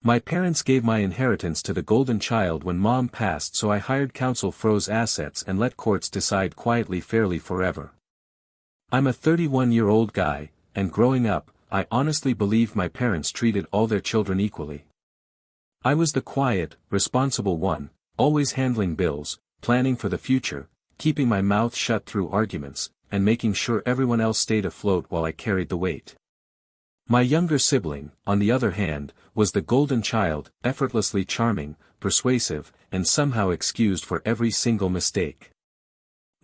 My parents gave my inheritance to the golden child when mom passed, so I hired counsel, froze assets, and let courts decide quietly, fairly, forever. I'm a 31-year-old guy, and growing up, I honestly believed my parents treated all their children equally. I was the quiet, responsible one, always handling bills, planning for the future, keeping my mouth shut through arguments, and making sure everyone else stayed afloat while I carried the weight. My younger sibling, on the other hand, was the golden child, effortlessly charming, persuasive, and somehow excused for every single mistake.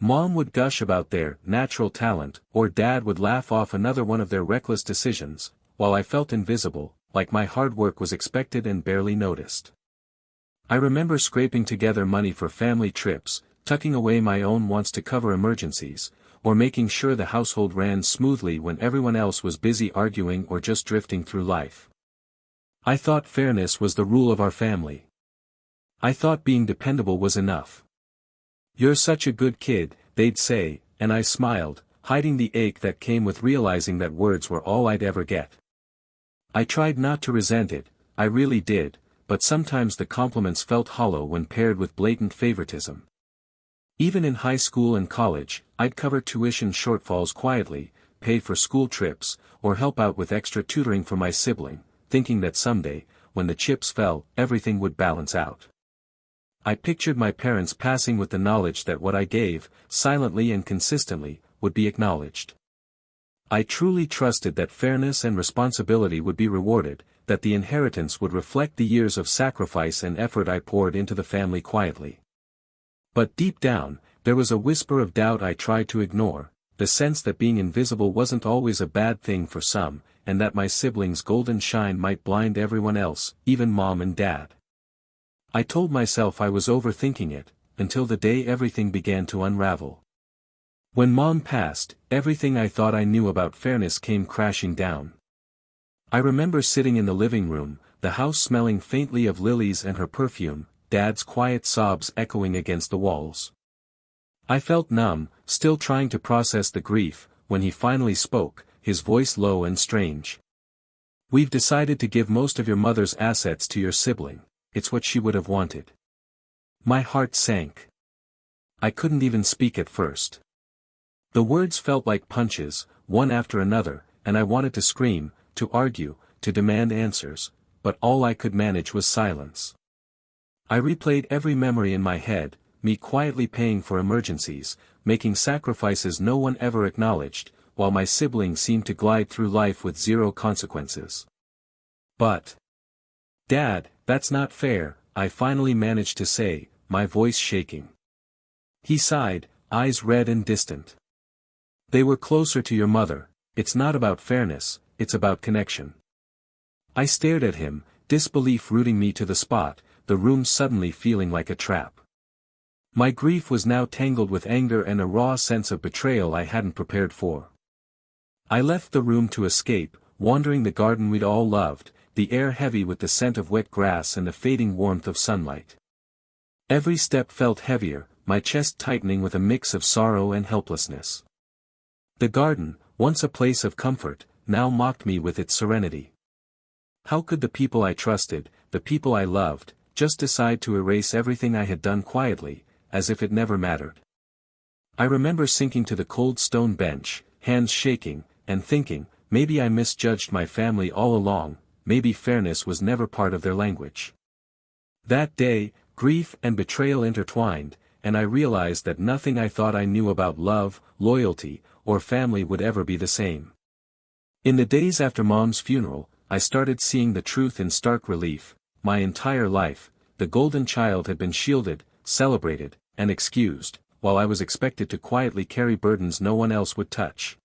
Mom would gush about their natural talent, or Dad would laugh off another one of their reckless decisions, while I felt invisible, like my hard work was expected and barely noticed. I remember scraping together money for family trips, tucking away my own wants to cover emergencies, or making sure the household ran smoothly when everyone else was busy arguing or just drifting through life. I thought fairness was the rule of our family. I thought being dependable was enough. "You're such a good kid," they'd say, and I smiled, hiding the ache that came with realizing that words were all I'd ever get. I tried not to resent it, I really did, but sometimes the compliments felt hollow when paired with blatant favoritism. Even in high school and college, I'd cover tuition shortfalls quietly, pay for school trips, or help out with extra tutoring for my sibling, thinking that someday, when the chips fell, everything would balance out. I pictured my parents passing with the knowledge that what I gave, silently and consistently, would be acknowledged. I truly trusted that fairness and responsibility would be rewarded, that the inheritance would reflect the years of sacrifice and effort I poured into the family quietly. But deep down, there was a whisper of doubt I tried to ignore, the sense that being invisible wasn't always a bad thing for some, and that my siblings' golden shine might blind everyone else, even Mom and Dad. I told myself I was overthinking it, until the day everything began to unravel. When Mom passed, everything I thought I knew about fairness came crashing down. I remember sitting in the living room, the house smelling faintly of lilies and her perfume, Dad's quiet sobs echoing against the walls. I felt numb, still trying to process the grief, when he finally spoke, his voice low and strange. "We've decided to give most of your mother's assets to your sibling. It's what she would have wanted." My heart sank. I couldn't even speak at first. The words felt like punches, one after another, and I wanted to scream, to argue, to demand answers, but all I could manage was silence. I replayed every memory in my head, me quietly paying for emergencies, making sacrifices no one ever acknowledged, while my siblings seemed to glide through life with zero consequences. "But, Dad, that's not fair," I finally managed to say, my voice shaking. He sighed, eyes red and distant. "They were closer to your mother. It's not about fairness, it's about connection." I stared at him, disbelief rooting me to the spot, the room suddenly feeling like a trap. My grief was now tangled with anger and a raw sense of betrayal I hadn't prepared for. I left the room to escape, wandering the garden we'd all loved, the air heavy with the scent of wet grass and the fading warmth of sunlight. Every step felt heavier, my chest tightening with a mix of sorrow and helplessness. The garden, once a place of comfort, now mocked me with its serenity. How could the people I trusted, the people I loved, just decide to erase everything I had done quietly, as if it never mattered? I remember sinking to the cold stone bench, hands shaking, and thinking, maybe I misjudged my family all along, maybe fairness was never part of their language. That day, grief and betrayal intertwined, and I realized that nothing I thought I knew about love, loyalty, or family would ever be the same. In the days after Mom's funeral, I started seeing the truth in stark relief. My entire life, the golden child had been shielded, celebrated, and excused, while I was expected to quietly carry burdens no one else would touch.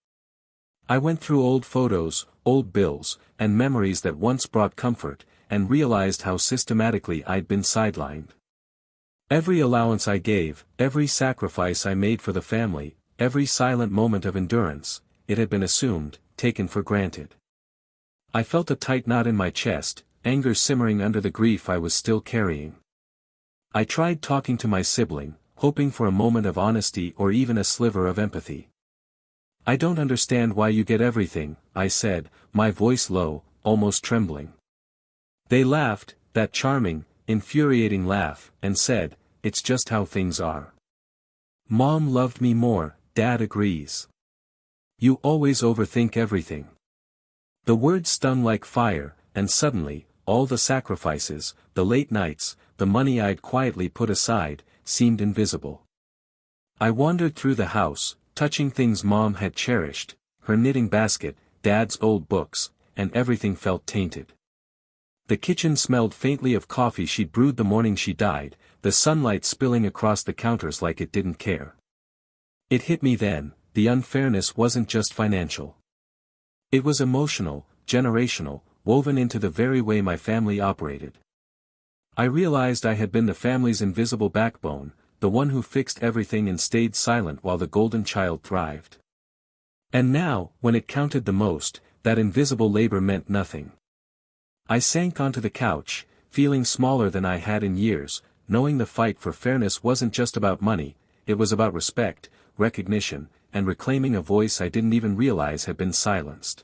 I went through old photos, old bills, and memories that once brought comfort, and realized how systematically I'd been sidelined. Every allowance I gave, every sacrifice I made for the family, every silent moment of endurance, it had been assumed, taken for granted. I felt a tight knot in my chest, anger simmering under the grief I was still carrying. I tried talking to my sibling, hoping for a moment of honesty or even a sliver of empathy. "I don't understand why you get everything," I said, my voice low, almost trembling. They laughed, that charming, infuriating laugh, and said, "It's just how things are. Mom loved me more, Dad agrees. You always overthink everything." The words stung like fire, and suddenly, all the sacrifices, the late nights, the money I'd quietly put aside, seemed invisible. I wandered through the house, touching things Mom had cherished, her knitting basket, Dad's old books, and everything felt tainted. The kitchen smelled faintly of coffee she'd brewed the morning she died, the sunlight spilling across the counters like it didn't care. It hit me then, the unfairness wasn't just financial. It was emotional, generational, woven into the very way my family operated. I realized I had been the family's invisible backbone, the one who fixed everything and stayed silent while the golden child thrived. And now, when it counted the most, that invisible labor meant nothing. I sank onto the couch, feeling smaller than I had in years, knowing the fight for fairness wasn't just about money, it was about respect, recognition, and reclaiming a voice I didn't even realize had been silenced.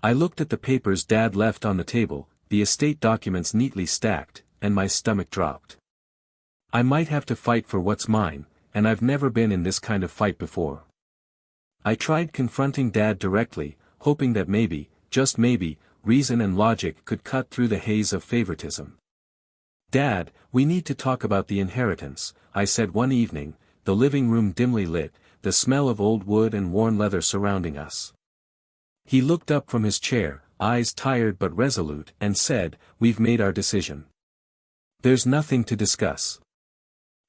I looked at the papers Dad left on the table, the estate documents neatly stacked, and my stomach dropped. I might have to fight for what's mine, and I've never been in this kind of fight before. I tried confronting Dad directly, hoping that maybe, just maybe, reason and logic could cut through the haze of favoritism. "Dad, we need to talk about the inheritance," I said one evening, the living room dimly lit, the smell of old wood and worn leather surrounding us. He looked up from his chair, eyes tired but resolute, and said, "We've made our decision. There's nothing to discuss."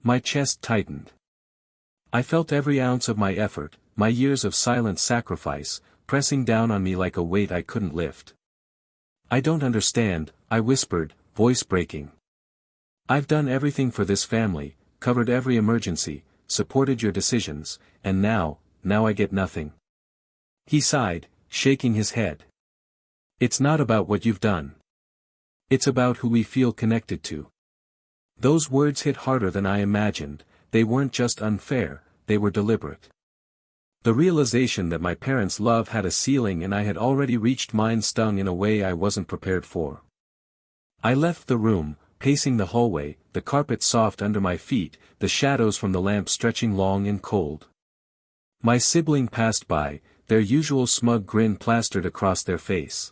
My chest tightened. I felt every ounce of my effort, my years of silent sacrifice, pressing down on me like a weight I couldn't lift. "I don't understand," I whispered, voice breaking. "I've done everything for this family, covered every emergency, supported your decisions, and now I get nothing." He sighed, shaking his head. "It's not about what you've done. It's about who we feel connected to." Those words hit harder than I imagined, they weren't just unfair, they were deliberate. The realization that my parents' love had a ceiling and I had already reached mine stung in a way I wasn't prepared for. I left the room, pacing the hallway, the carpet soft under my feet, the shadows from the lamp stretching long and cold. My sibling passed by, their usual smug grin plastered across their face.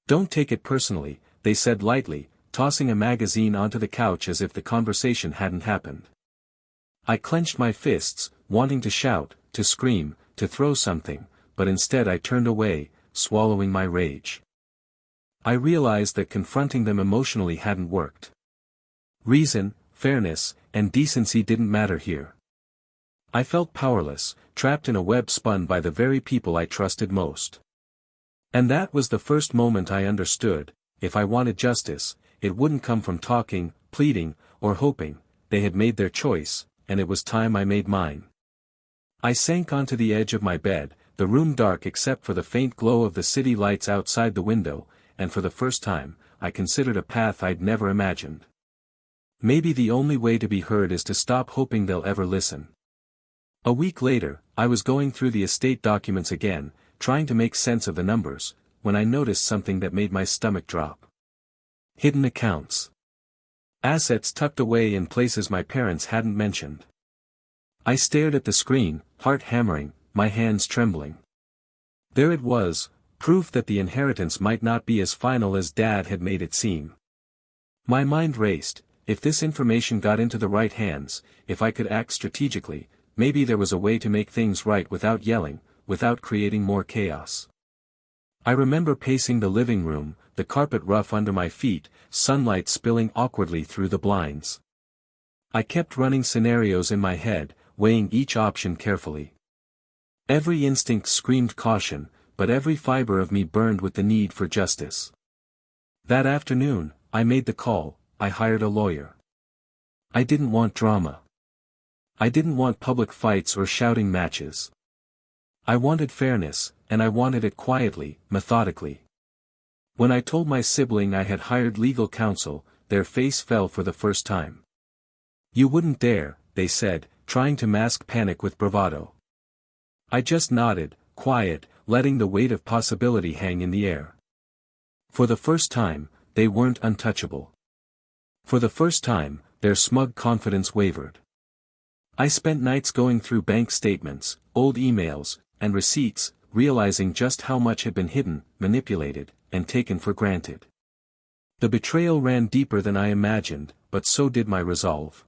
"Don't take it personally," they said lightly, tossing a magazine onto the couch as if the conversation hadn't happened. I clenched my fists, wanting to shout, to scream, to throw something, but instead I turned away, swallowing my rage. I realized that confronting them emotionally hadn't worked. Reason, fairness, and decency didn't matter here. I felt powerless, trapped in a web spun by the very people I trusted most. And that was the first moment I understood, if I wanted justice, it wouldn't come from talking, pleading, or hoping. They had made their choice, and it was time I made mine. I sank onto the edge of my bed, the room dark except for the faint glow of the city lights outside the window, and for the first time, I considered a path I'd never imagined. Maybe the only way to be heard is to stop hoping they'll ever listen. A week later, I was going through the estate documents again, trying to make sense of the numbers, when I noticed something that made my stomach drop. Hidden accounts. Assets tucked away in places my parents hadn't mentioned. I stared at the screen, heart hammering, my hands trembling. There it was, proof that the inheritance might not be as final as Dad had made it seem. My mind raced, if this information got into the right hands, if I could act strategically, maybe there was a way to make things right without yelling, without creating more chaos. I remember pacing the living room, the carpet rough under my feet, sunlight spilling awkwardly through the blinds. I kept running scenarios in my head, weighing each option carefully. Every instinct screamed caution, but every fiber of me burned with the need for justice. That afternoon, I made the call, I hired a lawyer. I didn't want drama. I didn't want public fights or shouting matches. I wanted fairness, and I wanted it quietly, methodically. When I told my sibling I had hired legal counsel, their face fell for the first time. "You wouldn't dare," they said, trying to mask panic with bravado. I just nodded, quiet, letting the weight of possibility hang in the air. For the first time, they weren't untouchable. For the first time, their smug confidence wavered. I spent nights going through bank statements, old emails, and receipts, realizing just how much had been hidden, manipulated, and taken for granted. The betrayal ran deeper than I imagined, but so did my resolve.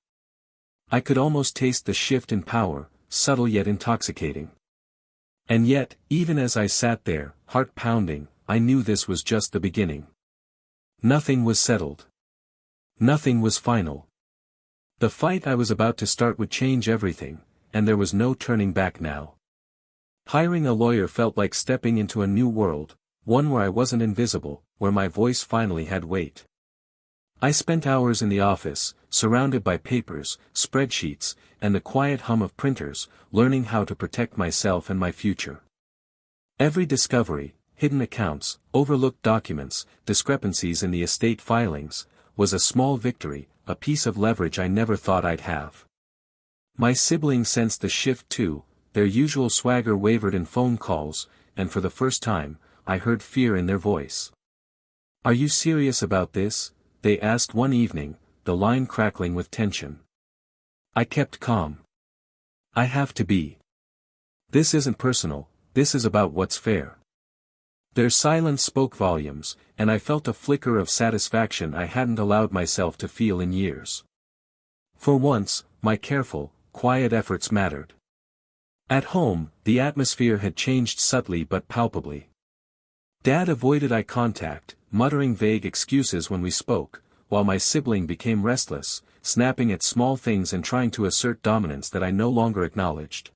I could almost taste the shift in power, subtle yet intoxicating. And yet, even as I sat there, heart pounding, I knew this was just the beginning. Nothing was settled. Nothing was final. The fight I was about to start would change everything, and there was no turning back now. Hiring a lawyer felt like stepping into a new world, one where I wasn't invisible, where my voice finally had weight. I spent hours in the office, surrounded by papers, spreadsheets, and the quiet hum of printers, learning how to protect myself and my future. Every discovery, hidden accounts, overlooked documents, discrepancies in the estate filings, was a small victory, a piece of leverage I never thought I'd have. My siblings sensed the shift too, their usual swagger wavered in phone calls, and for the first time, I heard fear in their voice. "Are you serious about this?" they asked one evening, the line crackling with tension. I kept calm. "I have to be. This isn't personal, this is about what's fair." Their silence spoke volumes, and I felt a flicker of satisfaction I hadn't allowed myself to feel in years. For once, my careful, quiet efforts mattered. At home, the atmosphere had changed subtly but palpably. Dad avoided eye contact, muttering vague excuses when we spoke, while my sibling became restless, snapping at small things and trying to assert dominance that I no longer acknowledged.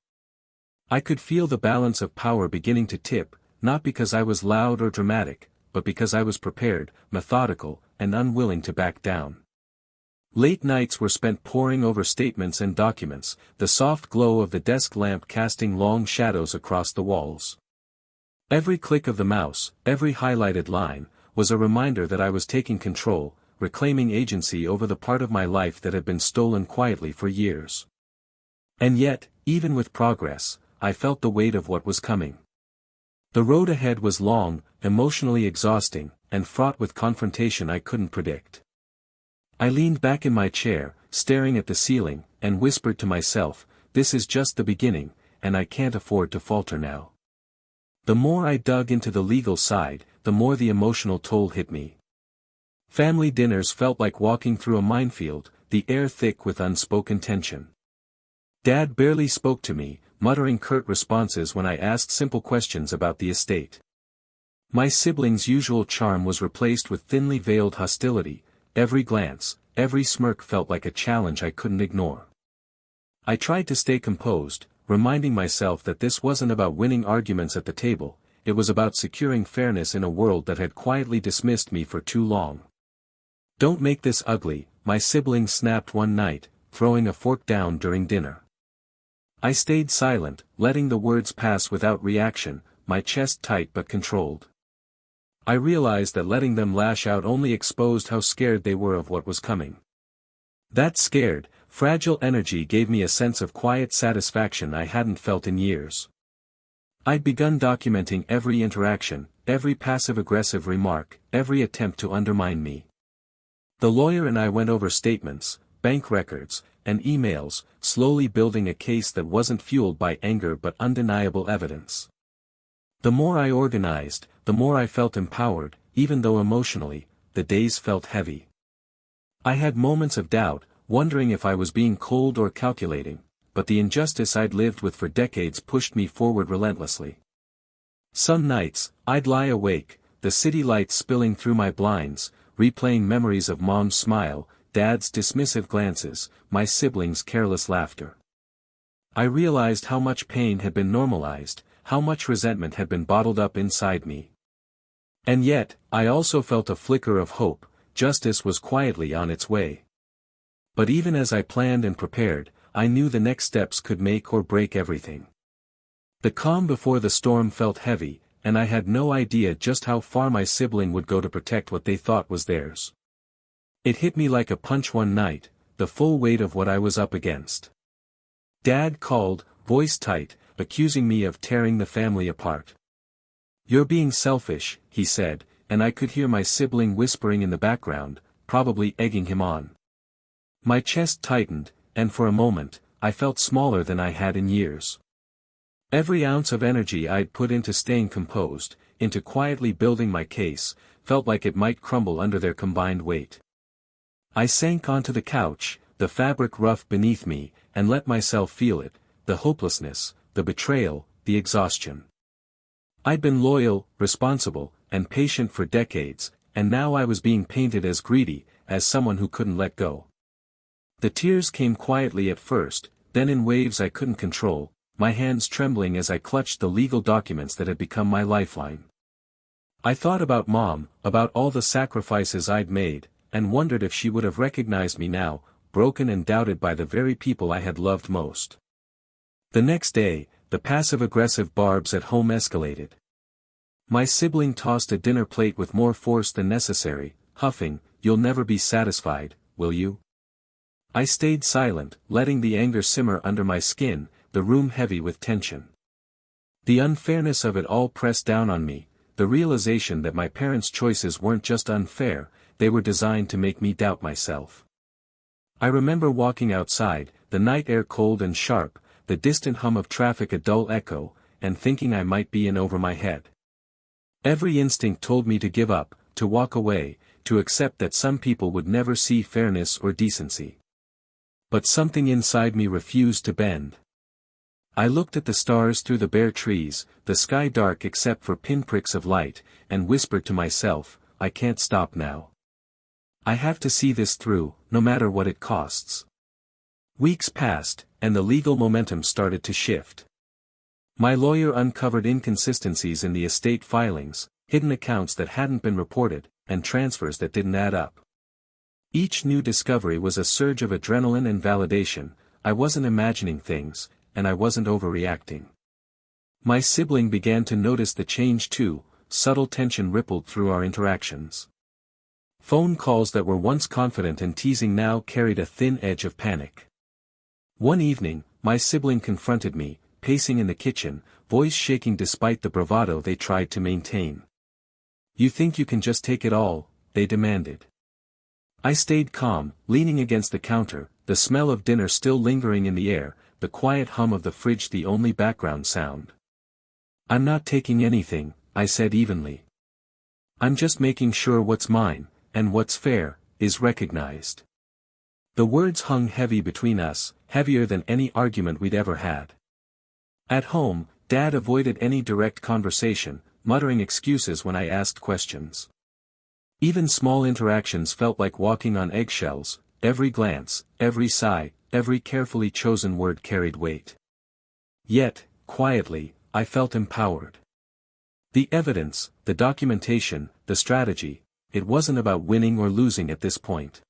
I could feel the balance of power beginning to tip, not because I was loud or dramatic, but because I was prepared, methodical, and unwilling to back down. Late nights were spent poring over statements and documents, the soft glow of the desk lamp casting long shadows across the walls. Every click of the mouse, every highlighted line, was a reminder that I was taking control, reclaiming agency over the part of my life that had been stolen quietly for years. And yet, even with progress, I felt the weight of what was coming. The road ahead was long, emotionally exhausting, and fraught with confrontation I couldn't predict. I leaned back in my chair, staring at the ceiling, and whispered to myself, "This is just the beginning, and I can't afford to falter now." The more I dug into the legal side, the more the emotional toll hit me. Family dinners felt like walking through a minefield, the air thick with unspoken tension. Dad barely spoke to me, muttering curt responses when I asked simple questions about the estate. My siblings' usual charm was replaced with thinly veiled hostility, every glance, every smirk felt like a challenge I couldn't ignore. I tried to stay composed, reminding myself that this wasn't about winning arguments at the table, it was about securing fairness in a world that had quietly dismissed me for too long. "Don't make this ugly," my sibling snapped one night, throwing a fork down during dinner. I stayed silent, letting the words pass without reaction, my chest tight but controlled. I realized that letting them lash out only exposed how scared they were of what was coming. That scared, fragile energy gave me a sense of quiet satisfaction I hadn't felt in years. I'd begun documenting every interaction, every passive-aggressive remark, every attempt to undermine me. The lawyer and I went over statements, bank records, and emails, slowly building a case that wasn't fueled by anger but undeniable evidence. The more I organized, the more I felt empowered, even though emotionally, the days felt heavy. I had moments of doubt, wondering if I was being cold or calculating, but the injustice I'd lived with for decades pushed me forward relentlessly. Some nights, I'd lie awake, the city lights spilling through my blinds, replaying memories of Mom's smile, Dad's dismissive glances, my siblings' careless laughter. I realized how much pain had been normalized, how much resentment had been bottled up inside me. And yet, I also felt a flicker of hope, justice was quietly on its way. But even as I planned and prepared, I knew the next steps could make or break everything. The calm before the storm felt heavy, and I had no idea just how far my sibling would go to protect what they thought was theirs. It hit me like a punch one night, the full weight of what I was up against. Dad called, voice tight, accusing me of tearing the family apart. "You're being selfish," he said, and I could hear my sibling whispering in the background, probably egging him on. My chest tightened, and for a moment, I felt smaller than I had in years. Every ounce of energy I'd put into staying composed, into quietly building my case, felt like it might crumble under their combined weight. I sank onto the couch, the fabric rough beneath me, and let myself feel it, the hopelessness, the betrayal, the exhaustion. I'd been loyal, responsible, and patient for decades, and now I was being painted as greedy, as someone who couldn't let go. The tears came quietly at first, then in waves I couldn't control, my hands trembling as I clutched the legal documents that had become my lifeline. I thought about Mom, about all the sacrifices I'd made, and wondered if she would have recognized me now, broken and doubted by the very people I had loved most. The next day, the passive-aggressive barbs at home escalated. My sibling tossed a dinner plate with more force than necessary, huffing, "You'll never be satisfied, will you?" I stayed silent, letting the anger simmer under my skin, the room heavy with tension. The unfairness of it all pressed down on me, the realization that my parents' choices weren't just unfair, they were designed to make me doubt myself. I remember walking outside, the night air cold and sharp, the distant hum of traffic a dull echo, and thinking I might be in over my head. Every instinct told me to give up, to walk away, to accept that some people would never see fairness or decency. But something inside me refused to bend. I looked at the stars through the bare trees, the sky dark except for pinpricks of light, and whispered to myself, "I can't stop now. I have to see this through, no matter what it costs." Weeks passed, and the legal momentum started to shift. My lawyer uncovered inconsistencies in the estate filings, hidden accounts that hadn't been reported, and transfers that didn't add up. Each new discovery was a surge of adrenaline and validation. I wasn't imagining things, and I wasn't overreacting. My sibling began to notice the change too, subtle tension rippled through our interactions. Phone calls that were once confident and teasing now carried a thin edge of panic. One evening, my sibling confronted me, pacing in the kitchen, voice shaking despite the bravado they tried to maintain. "You think you can just take it all?" they demanded. I stayed calm, leaning against the counter, the smell of dinner still lingering in the air, the quiet hum of the fridge the only background sound. "I'm not taking anything," I said evenly. "I'm just making sure what's mine, and what's fair, is recognized." The words hung heavy between us, heavier than any argument we'd ever had. At home, Dad avoided any direct conversation, muttering excuses when I asked questions. Even small interactions felt like walking on eggshells, every glance, every sigh, every carefully chosen word carried weight. Yet, quietly, I felt empowered. The evidence, the documentation, the strategy, it wasn't about winning or losing at this point.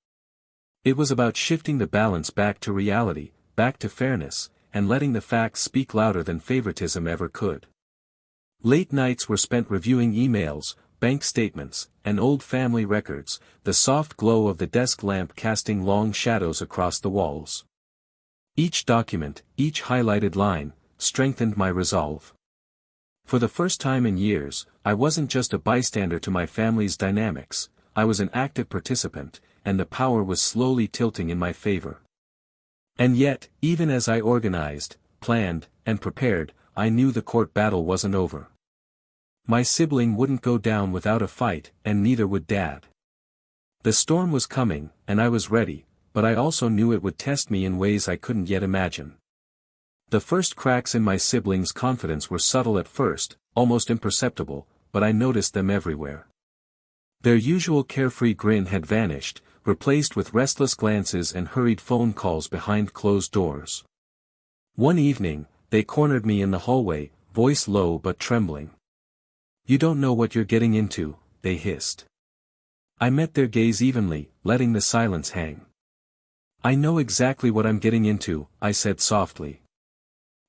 It was about shifting the balance back to reality, back to fairness, and letting the facts speak louder than favoritism ever could. Late nights were spent reviewing emails, bank statements, and old family records, the soft glow of the desk lamp casting long shadows across the walls. Each document, each highlighted line, strengthened my resolve. For the first time in years, I wasn't just a bystander to my family's dynamics, I was an active participant, and the power was slowly tilting in my favor. And yet, even as I organized, planned, and prepared, I knew the court battle wasn't over. My sibling wouldn't go down without a fight, and neither would Dad. The storm was coming, and I was ready, but I also knew it would test me in ways I couldn't yet imagine. The first cracks in my siblings' confidence were subtle at first, almost imperceptible, but I noticed them everywhere. Their usual carefree grin had vanished, replaced with restless glances and hurried phone calls behind closed doors. One evening, they cornered me in the hallway, voice low but trembling. "You don't know what you're getting into," they hissed. I met their gaze evenly, letting the silence hang. "I know exactly what I'm getting into," I said softly.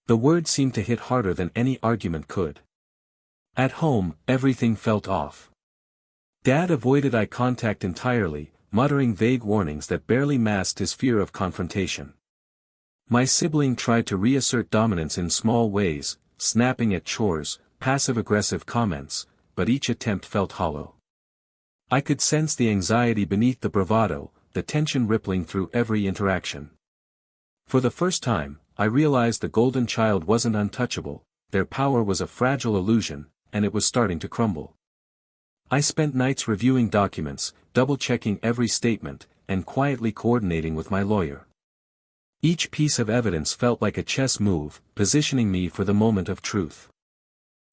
The word seemed to hit harder than any argument could. At home, everything felt off. Dad avoided eye contact entirely, muttering vague warnings that barely masked his fear of confrontation. My sibling tried to reassert dominance in small ways, snapping at chores, passive-aggressive comments, but each attempt felt hollow. I could sense the anxiety beneath the bravado, the tension rippling through every interaction. For the first time, I realized the golden child wasn't untouchable, their power was a fragile illusion, and it was starting to crumble. I spent nights reviewing documents, double-checking every statement, and quietly coordinating with my lawyer. Each piece of evidence felt like a chess move, positioning me for the moment of truth.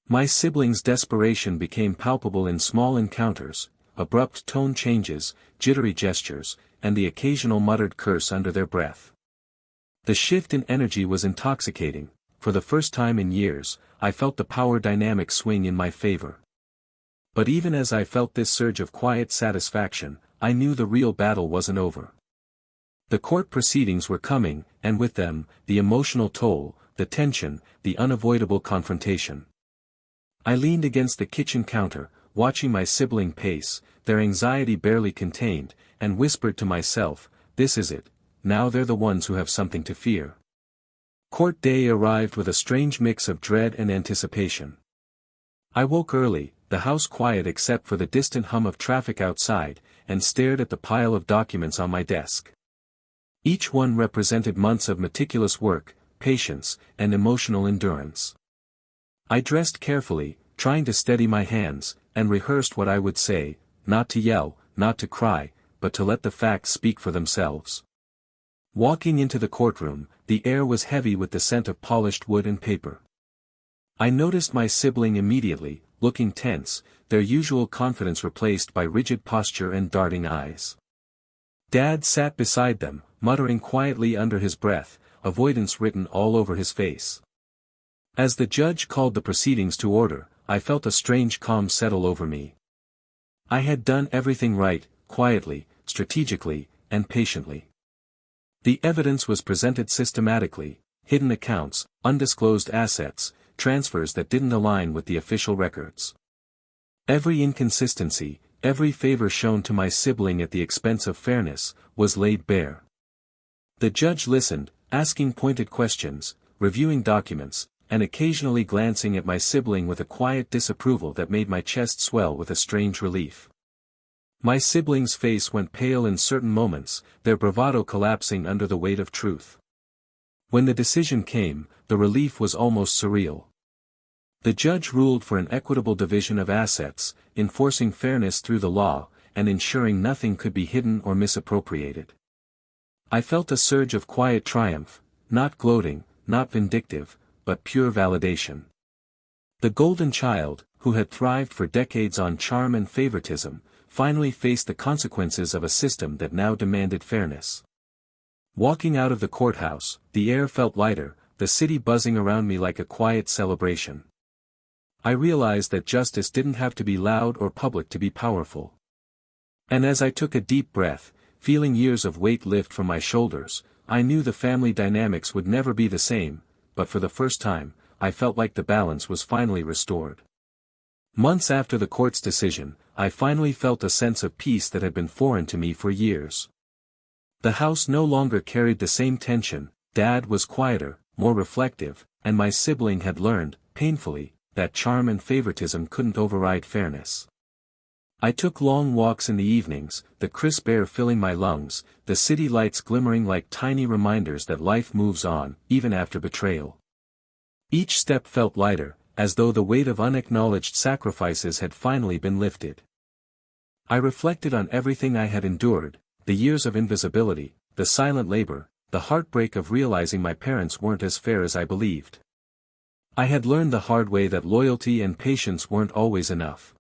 My siblings' desperation became palpable in small encounters, abrupt tone changes, jittery gestures, and the occasional muttered curse under their breath. The shift in energy was intoxicating. For the first time in years, I felt the power dynamic swing in my favor. But even as I felt this surge of quiet satisfaction, I knew the real battle wasn't over. The court proceedings were coming, and with them, the emotional toll, the tension, the unavoidable confrontation. I leaned against the kitchen counter, watching my sibling pace, their anxiety barely contained, and whispered to myself, "This is it, now they're the ones who have something to fear." Court day arrived with a strange mix of dread and anticipation. I woke early, the house quiet except for the distant hum of traffic outside, and stared at the pile of documents on my desk. Each one represented months of meticulous work, patience, and emotional endurance. I dressed carefully, trying to steady my hands, and rehearsed what I would say, not to yell, not to cry, but to let the facts speak for themselves. Walking into the courtroom, the air was heavy with the scent of polished wood and paper. I noticed my sibling immediately, looking tense, their usual confidence replaced by rigid posture and darting eyes. Dad sat beside them, muttering quietly under his breath, avoidance written all over his face. As the judge called the proceedings to order, I felt a strange calm settle over me. I had done everything right, quietly, strategically, and patiently. The evidence was presented systematically: hidden accounts, undisclosed assets, transfers that didn't align with the official records. Every inconsistency, every favor shown to my sibling at the expense of fairness, was laid bare. The judge listened, asking pointed questions, reviewing documents, and occasionally glancing at my sibling with a quiet disapproval that made my chest swell with a strange relief. My sibling's face went pale in certain moments, their bravado collapsing under the weight of truth. When the decision came, the relief was almost surreal. The judge ruled for an equitable division of assets, enforcing fairness through the law, and ensuring nothing could be hidden or misappropriated. I felt a surge of quiet triumph, not gloating, not vindictive, but pure validation. The golden child, who had thrived for decades on charm and favoritism, finally faced the consequences of a system that now demanded fairness. Walking out of the courthouse, the air felt lighter, the city buzzing around me like a quiet celebration. I realized that justice didn't have to be loud or public to be powerful. And as I took a deep breath, feeling years of weight lift from my shoulders, I knew the family dynamics would never be the same, but for the first time, I felt like the balance was finally restored. Months after the court's decision, I finally felt a sense of peace that had been foreign to me for years. The house no longer carried the same tension, Dad was quieter, more reflective, and my sibling had learned, painfully, that charm and favoritism couldn't override fairness. I took long walks in the evenings, the crisp air filling my lungs, the city lights glimmering like tiny reminders that life moves on, even after betrayal. Each step felt lighter, as though the weight of unacknowledged sacrifices had finally been lifted. I reflected on everything I had endured, the years of invisibility, the silent labor, the heartbreak of realizing my parents weren't as fair as I believed. I had learned the hard way that loyalty and patience weren't always enough.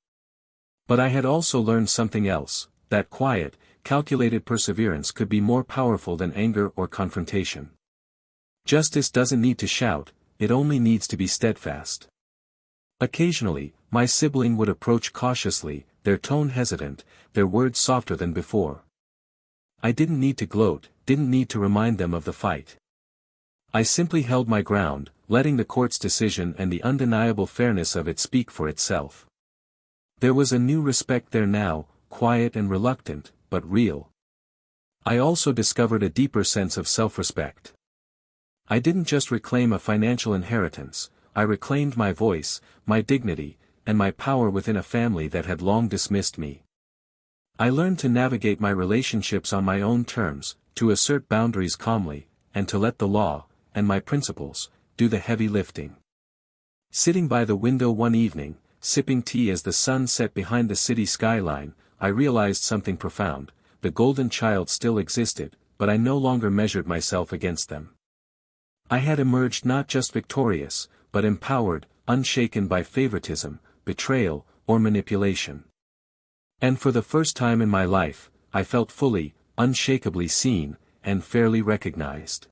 But I had also learned something else, that quiet, calculated perseverance could be more powerful than anger or confrontation. Justice doesn't need to shout, it only needs to be steadfast. Occasionally, my sibling would approach cautiously, their tone hesitant, their words softer than before. I didn't need to gloat, didn't need to remind them of the fight. I simply held my ground, letting the court's decision and the undeniable fairness of it speak for itself. There was a new respect there now, quiet and reluctant, but real. I also discovered a deeper sense of self-respect. I didn't just reclaim a financial inheritance, I reclaimed my voice, my dignity, and my power within a family that had long dismissed me. I learned to navigate my relationships on my own terms, to assert boundaries calmly, and to let the law, and my principles, do the heavy lifting. Sitting by the window one evening, sipping tea as the sun set behind the city skyline, I realized something profound. The golden child still existed, but I no longer measured myself against them. I had emerged not just victorious, but empowered, unshaken by favoritism, betrayal, or manipulation. And for the first time in my life, I felt fully, unshakably seen, and fairly recognized.